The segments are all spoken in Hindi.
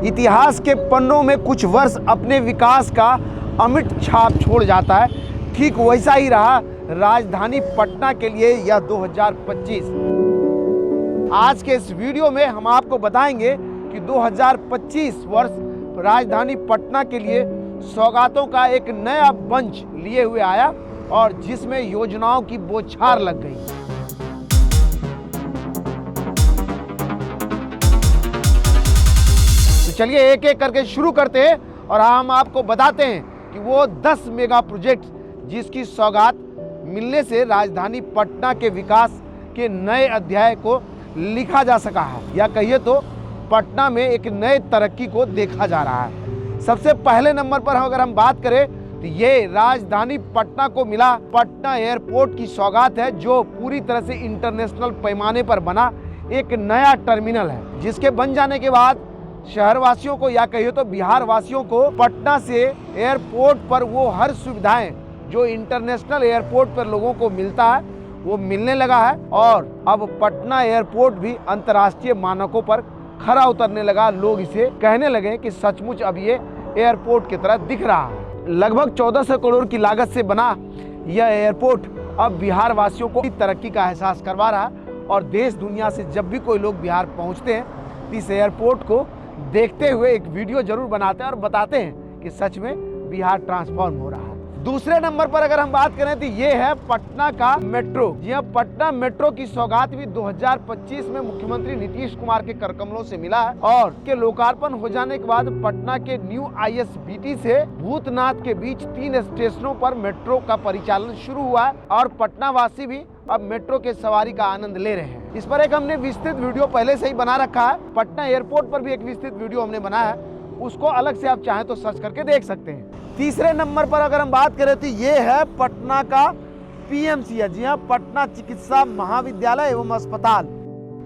इतिहास के पन्नों में कुछ वर्ष अपने विकास का अमिट छाप छोड़ जाता है, ठीक वैसा ही रहा राजधानी पटना के लिए यह 2025। आज के इस वीडियो में हम आपको बताएंगे कि 2025 वर्ष राजधानी पटना के लिए सौगातों का एक नया बंच लिए हुए आया और जिसमें योजनाओं की बौछार लग गई। तो चलिए एक एक करके शुरू करते हैं और हम आपको बताते हैं कि वो 10 मेगा प्रोजेक्ट जिसकी सौगात मिलने से राजधानी पटना के विकास के नए अध्याय को लिखा जा सका है, या कहिए तो पटना में एक नए तरक्की को देखा जा रहा है। सबसे पहले नंबर पर अगर हम बात करें तो ये राजधानी पटना को मिला पटना एयरपोर्ट की सौगात है, जो पूरी तरह से इंटरनेशनल पैमाने पर बना एक नया टर्मिनल है, जिसके बन जाने के बाद शहरवासियों को या कहिए तो बिहार वासियों को पटना से एयरपोर्ट पर वो हर सुविधाएं जो इंटरनेशनल एयरपोर्ट पर लोगों को मिलता है वो मिलने लगा है। और अब पटना एयरपोर्ट भी अंतर्राष्ट्रीय मानकों पर खरा उतरने लगा। लोग इसे कहने लगे कि सचमुच अब ये एयरपोर्ट की तरह दिख रहा है। लगभग 1400 करोड़ की लागत से बना यह एयरपोर्ट अब बिहार वासियों को तरक्की का एहसास करवा रहा है और देश दुनिया से जब भी कोई लोग बिहार पहुंचते हैं तो इस एयरपोर्ट को देखते हुए एक वीडियो जरूर बनाते हैं और बताते हैं कि सच में बिहार ट्रांसफॉर्म हो रहा है। दूसरे नंबर पर अगर हम बात करें तो ये है पटना का मेट्रो। जी हाँ, पटना मेट्रो की सौगात भी 2025 में मुख्यमंत्री नीतीश कुमार के करकमलों से मिला है और के लोकार्पण हो जाने के बाद पटना के न्यू ISBT से भूतनाथ के बीच 3 स्टेशनों पर मेट्रो का परिचालन शुरू हुआ है और पटना वासी भी अब मेट्रो के सवारी का आनंद ले रहे हैं। इस पर एक हमने विस्तृत वीडियो पहले से ही बना रखा है। पटना एयरपोर्ट पर भी एक विस्तृत वीडियो हमने बनाया है, उसको अलग से आप चाहें तो सर्च करके देख सकते हैं। तीसरे नंबर पर अगर हम बात करें तो ये है पटना का PMCH। जी हाँ, पटना चिकित्सा महाविद्यालय एवं अस्पताल।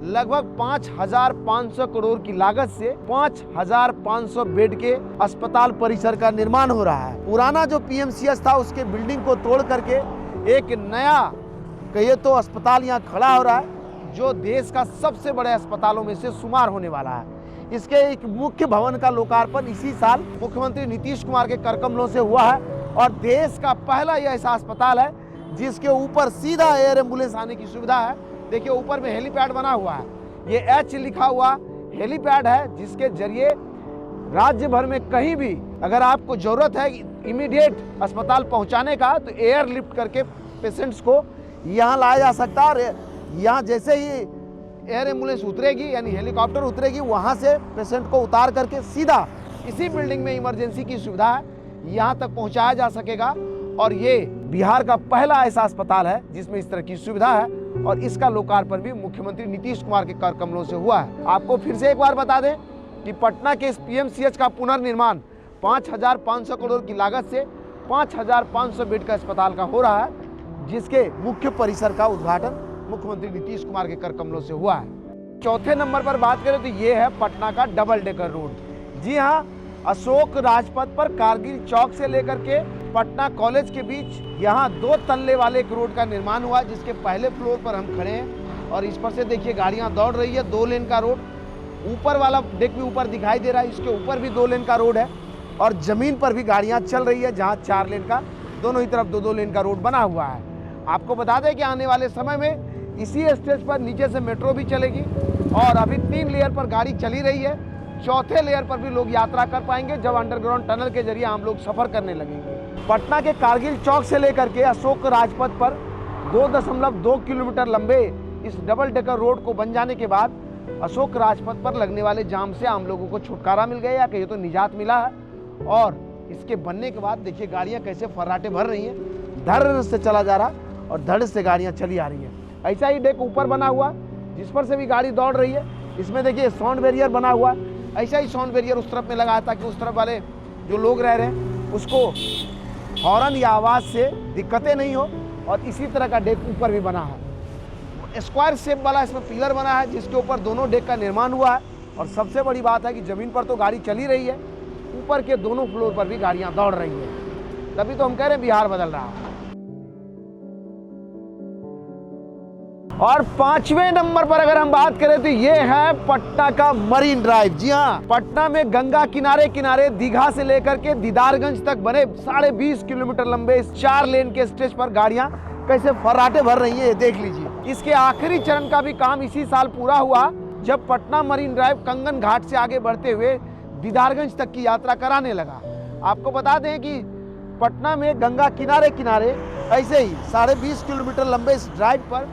लगभग 5500 करोड़ की लागत से 5500 बेड के अस्पताल परिसर का निर्माण हो रहा है। पुराना जो PMCH था उसके बिल्डिंग को तोड़ करके एक नया कहिए तो अस्पताल यहाँ खड़ा हो रहा है, जो देश का सबसे बड़े अस्पतालों में से शुमार होने वाला है। इसके एक मुख्य भवन का लोकार्पण इसी साल मुख्यमंत्री नीतीश कुमार के करकमलों से हुआ है और देश का पहला यह ऐसा अस्पताल है जिसके ऊपर सीधा एयर एम्बुलेंस आने की सुविधा है। देखिए ऊपर में हेलीपैड बना हुआ है, ये H लिखा हुआ हेलीपैड है, जिसके जरिए राज्य भर में कहीं भी अगर आपको जरूरत है इमीडिएट अस्पताल पहुंचाने का तो एयर लिफ्ट करके पेशेंट्स को यहाँ लाया जा सकता है। और यहाँ जैसे ही एयर एम्बुलेंस उतरेगी यानी हेलीकॉप्टर उतरेगी, वहाँ से पेशेंट को उतार करके सीधा इसी बिल्डिंग में इमरजेंसी की सुविधा है यहाँ तक पहुँचाया जा सकेगा। और ये बिहार का पहला ऐसा अस्पताल है जिसमें इस तरह की सुविधा है और इसका लोकार्पण भी मुख्यमंत्री नीतीश कुमार के करकमलों से हुआ है। आपको फिर से एक बार बता दें कि पटना के इस PMCH का पुनर्निर्माण 5500 करोड़ की लागत से 5500 बेड का अस्पताल का हो रहा है, जिसके मुख्य परिसर का उद्घाटन मुख्यमंत्री नीतीश कुमार के करकमलों से हुआ है। चौथे नंबर पर बात करें तो ये है पटना का डबल डेकर रोड। जी हाँ, अशोक राजपथ पर कारगिल चौक से लेकर के पटना कॉलेज के बीच यहाँ 2 तल्ले वाले एक रोड का निर्माण हुआ, जिसके पहले फ्लोर पर हम खड़े हैं और इस पर से देखिए गाड़ियाँ दौड़ रही है। 2 लेन का रोड, ऊपर वाला डेक भी ऊपर दिखाई दे रहा है, इसके ऊपर भी 2 लेन का रोड है और जमीन पर भी गाड़ियाँ चल रही है, जहाँ 4 लेन का दोनों ही तरफ 2-2 लेन का रोड बना हुआ है। आपको बता दें कि आने वाले समय में इसी स्टेज पर नीचे से मेट्रो भी चलेगी और अभी 3 लेयर पर गाड़ी चली रही है। चौथे लेयर पर भी लोग यात्रा कर पाएंगे जब अंडरग्राउंड टनल के जरिए हम लोग सफर करने लगेंगे। पटना के कारगिल चौक से लेकर के अशोक राजपथ पर 2.2 किलोमीटर लंबे इस डबल डेकर रोड को बन जाने के बाद अशोक राजपथ पर लगने वाले जाम से आम लोगों को छुटकारा मिल गया, या कहिए तो निजात मिला है। और इसके बनने के बाद देखिए गाड़ियाँ कैसे फर्राटे भर रही हैं, धड़ से चला जा रहा और धड़ से गाड़ियाँ चली आ रही हैं। ऐसा ही डेक ऊपर बना हुआ जिस पर से भी गाड़ी दौड़ रही है। इसमें देखिए साउंड बैरियर बना हुआ, ऐसा ही साउंड बैरियर उस तरफ में लगाया ताकि उस तरफ वाले जो लोग रह रहे हैं उसको हॉर्न या आवाज़ से दिक्कतें नहीं हो। और इसी तरह का डेक ऊपर भी बना है, स्क्वायर शेप वाला इसमें पिलर बना है जिसके ऊपर दोनों डेक का निर्माण हुआ है। और सबसे बड़ी बात है कि ज़मीन पर तो गाड़ी चली रही है, ऊपर के दोनों फ्लोर पर भी गाड़ियाँ दौड़ रही हैं। तभी तो हम कह रहे हैं बिहार बदल रहा है। और 5वें नंबर पर अगर हम बात करें तो ये है पटना का मरीन ड्राइव। जी हाँ, पटना में गंगा किनारे किनारे दीघा से लेकर के दीदारगंज तक बने 20.5 किलोमीटर लंबे इस 4 लेन के स्ट्रेच पर गाड़ियां कैसे फर्राटे भर रही है, ये देख लीजिए। इसके आखिरी चरण का भी काम इसी साल पूरा हुआ, जब पटना मरीन ड्राइव कंगन घाट से आगे बढ़ते हुए दीदारगंज तक की यात्रा कराने लगा। आपको बता दें कि पटना में गंगा किनारे किनारे ऐसे ही 20.5 किलोमीटर लंबे इस ड्राइव पर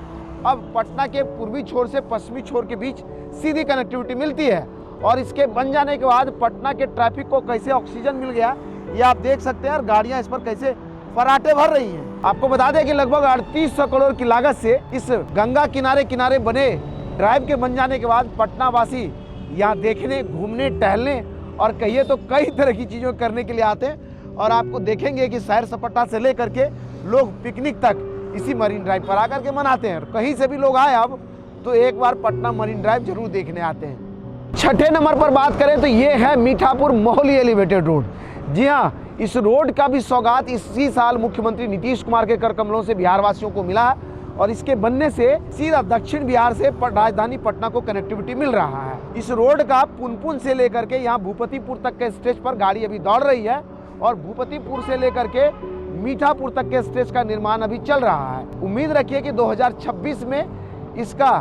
अब पटना के पूर्वी छोर से पश्चिमी छोर के बीच सीधी कनेक्टिविटी मिलती है। और इसके बन जाने के बाद पटना के ट्रैफिक को कैसे ऑक्सीजन मिल गया, ये आप देख सकते हैं। और गाड़ियां इस पर कैसे फर्राटे भर रही हैं। आपको बता दें कि लगभग 3800 करोड़ की लागत से इस गंगा किनारे किनारे बने ड्राइव के बन जाने के बाद पटना वासी यहाँ देखने, घूमने, टहलने और कहिए तो कई तरह की चीज़ों करने के लिए आते हैं। और आपको देखेंगे कि सैर सपाटा से लेकर के लोग पिकनिक तक इसी मरीन ड्राइव पर आकर के मनाते हैं। कहीं से भी लोग आए अब तो एक बार पटना मरीन ड्राइव जरूर देखने आते हैं। 6ठे नंबर पर बात करें तो ये है मीठापुर मोहाली एलिवेटेड रोड। जी हाँ, इस रोड का भी सौगात इसी साल मुख्यमंत्री नीतीश कुमार के कर कमलों से बिहार वासियों को मिला है। और इसके बनने से सीधा दक्षिण बिहार से राजधानी पटना को कनेक्टिविटी मिल रहा है। इस रोड का पुनपुन से लेकर के यहाँ भूपतिपुर तक के स्टेज पर गाड़ी अभी दौड़ रही है और भूपतिपुर से लेकर के मीठापुर तक के स्टेज का निर्माण अभी चल रहा है। उम्मीद रखिए कि 2026 में इसका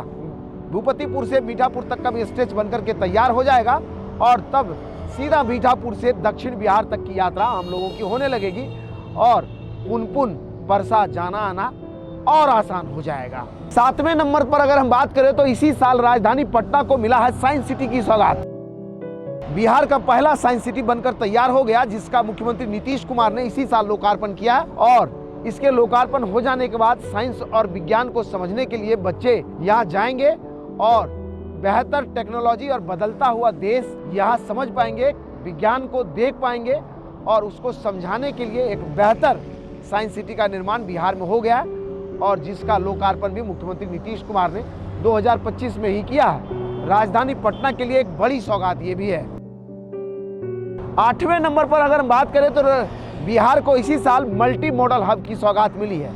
भूपतिपुर से मीठापुर तक का भी स्टेज बनकर के तैयार हो जाएगा और तब सीधा मीठापुर से दक्षिण बिहार तक की यात्रा आम लोगों की होने लगेगी और पुनपुन परसा जाना आना और आसान हो जाएगा। 7वें नंबर पर अगर हम बात करें तो इसी साल राजधानी पटना को मिला है साइंस सिटी की सौगात। बिहार का पहला साइंस सिटी बनकर तैयार हो गया, जिसका मुख्यमंत्री नीतीश कुमार ने इसी साल लोकार्पण किया। और इसके लोकार्पण हो जाने के बाद साइंस और विज्ञान को समझने के लिए बच्चे यहाँ जाएंगे और बेहतर टेक्नोलॉजी और बदलता हुआ देश यहाँ समझ पाएंगे, विज्ञान को देख पाएंगे और उसको समझाने के लिए एक बेहतर साइंस सिटी का निर्माण बिहार में हो गया और जिसका लोकार्पण भी मुख्यमंत्री नीतीश कुमार ने 2025 में ही किया है। राजधानी पटना के लिए एक बड़ी सौगात ये भी है। 8वें नंबर पर अगर हम बात करें तो बिहार को इसी साल मल्टी मॉडल हब की सौगात मिली है।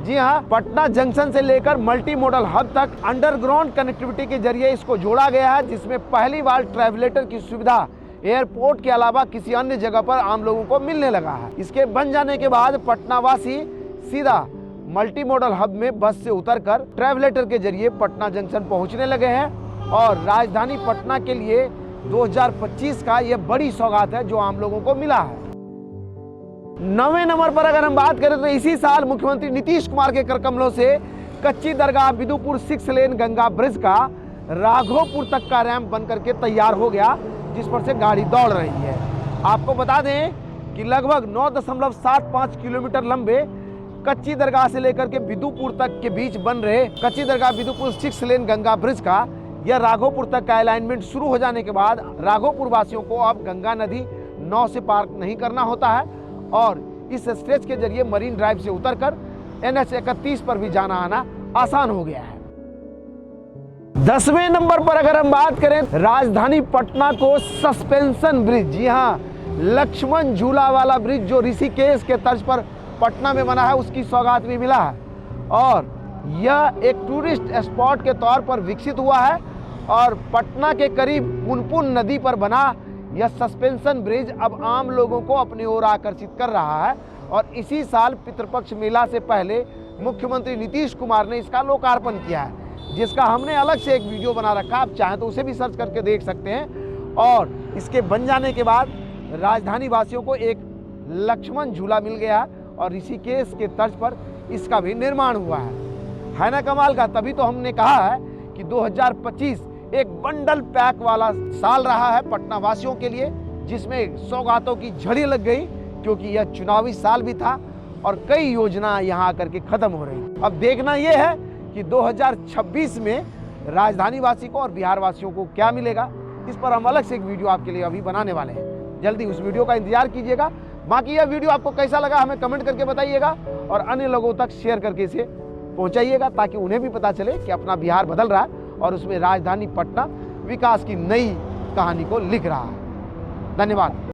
जी हाँ, पटना जंक्शन से लेकर मल्टी मॉडल हब तक अंडरग्राउंड कनेक्टिविटी के जरिए इसको जोड़ा गया है, जिसमें पहली बार ट्रैवलेटर की सुविधा एयरपोर्ट के अलावा किसी अन्य जगह पर आम लोगों को मिलने लगा है। इसके बन जाने के बाद पटना वासी सीधा मल्टी मॉडल हब में बस से उतरकर ट्रैवलेटर के जरिए पटना जंक्शन पहुंचने लगे हैं और राजधानी पटना के लिए 2025 का यह बड़ी सौगात है जो आम लोगों को मिला है। 9वें नंबर पर अगर हम बात करें तो इसी साल मुख्यमंत्री नीतीश कुमार के कर कमलों से कच्ची दरगाह बिदुपुर 6 लेन गंगा ब्रिज का राघोपुर तक का रैंप बनकर के तैयार हो गया, जिस पर से गाड़ी दौड़ रही है। आपको बता दें कि लगभग 9.75 किलोमीटर लंबे कच्ची दरगाह से लेकर के बिदुपुर तक के बीच बन रहे कच्ची दरगाह बिदुपुर 6 लेन गंगा ब्रिज का यह राघोपुर तक का अलाइनमेंट शुरू हो जाने के बाद राघोपुर वासियों को अब गंगा नदी नाव से पार नहीं करना होता है और इस स्ट्रेच के जरिए मरीन ड्राइव से उतरकर NH 31 पर भी जाना आना आसान हो गया है। 10वें नंबर पर अगर हम बात करें राजधानी पटना को सस्पेंशन ब्रिज, जी हाँ, लक्ष्मण झूला वाला ब्रिज जो ऋषिकेश के तर्ज पर पटना में बना है, उसकी सौगात भी मिला है और यह एक टूरिस्ट स्पॉट के तौर पर विकसित हुआ है और पटना के करीब पुनपुन नदी पर बना यह सस्पेंशन ब्रिज अब आम लोगों को अपनी ओर आकर्षित कर रहा है। और इसी साल पितृपक्ष मेला से पहले मुख्यमंत्री नीतीश कुमार ने इसका लोकार्पण किया है, जिसका हमने अलग से एक वीडियो बना रखा, आप चाहें तो उसे भी सर्च करके देख सकते हैं। और इसके बन जाने के बाद राजधानी वासियों को एक लक्ष्मण झूला मिल गया और ऋषिकेश के तर्ज पर इसका भी निर्माण हुआ है ना कमाल का। तभी तो हमने कहा है कि 2025 एक बंडल पैक वाला साल रहा है पटना वासियों के लिए, जिसमें सौगातों की झड़ी लग गई, क्योंकि यह चुनावी साल भी था और कई योजना यहाँ आकर के खत्म हो रही। अब देखना यह है कि 2026 में राजधानी वासी को और बिहार वासियों को क्या मिलेगा, इस पर हम अलग से एक वीडियो आपके लिए अभी बनाने वाले हैं। जल्दी उस वीडियो का इंतजार कीजिएगा। बाकी यह वीडियो आपको कैसा लगा हमें कमेंट करके बताइएगा और अन्य लोगों तक शेयर करके इसे पहुंचाइएगा, ताकि उन्हें भी पता चले कि अपना बिहार बदल रहा है और उसमें राजधानी पटना विकास की नई कहानी को लिख रहा है। धन्यवाद।